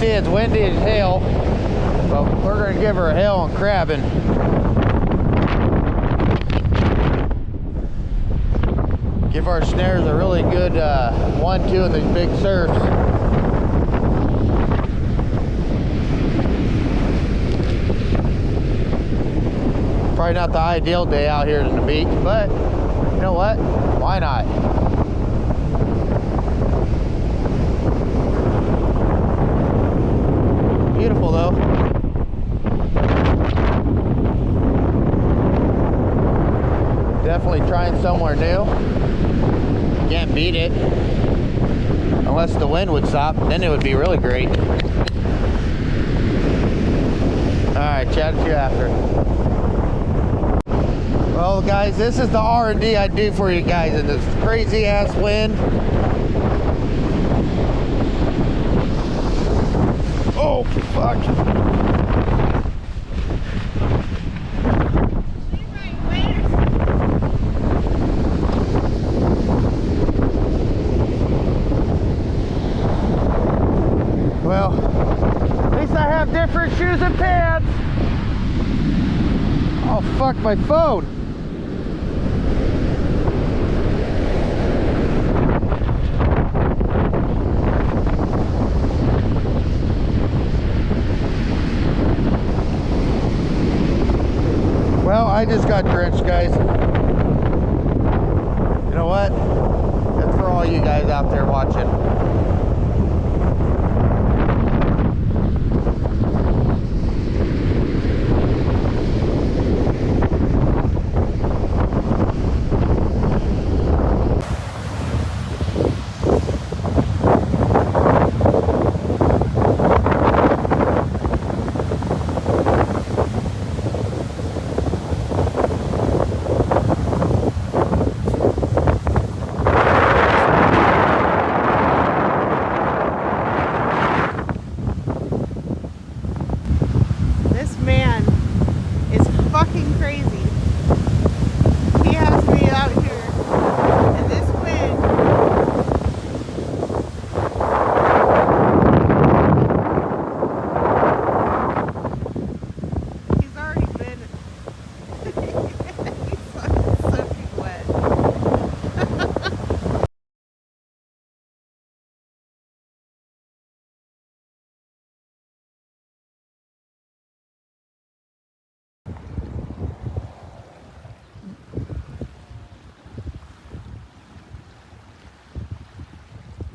It's windy as hell, but we're going to give her a hell on crabbing. Give our snares a really good 1-2 in these big surfs. Probably not the ideal day out here on the beach, but you know what? Why not? Beautiful though. Definitely trying somewhere new. Can't beat it. Unless the wind would stop, then it would be really great. Alright, chat to you after. Well guys, this is the R&D I do for you guys in this crazy ass wind. Oh, fuck. Well, at least I have different shoes and pants. Oh, fuck my phone. Well, I just got drenched, guys. You know what? That's for all you guys out there watching.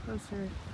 Closer.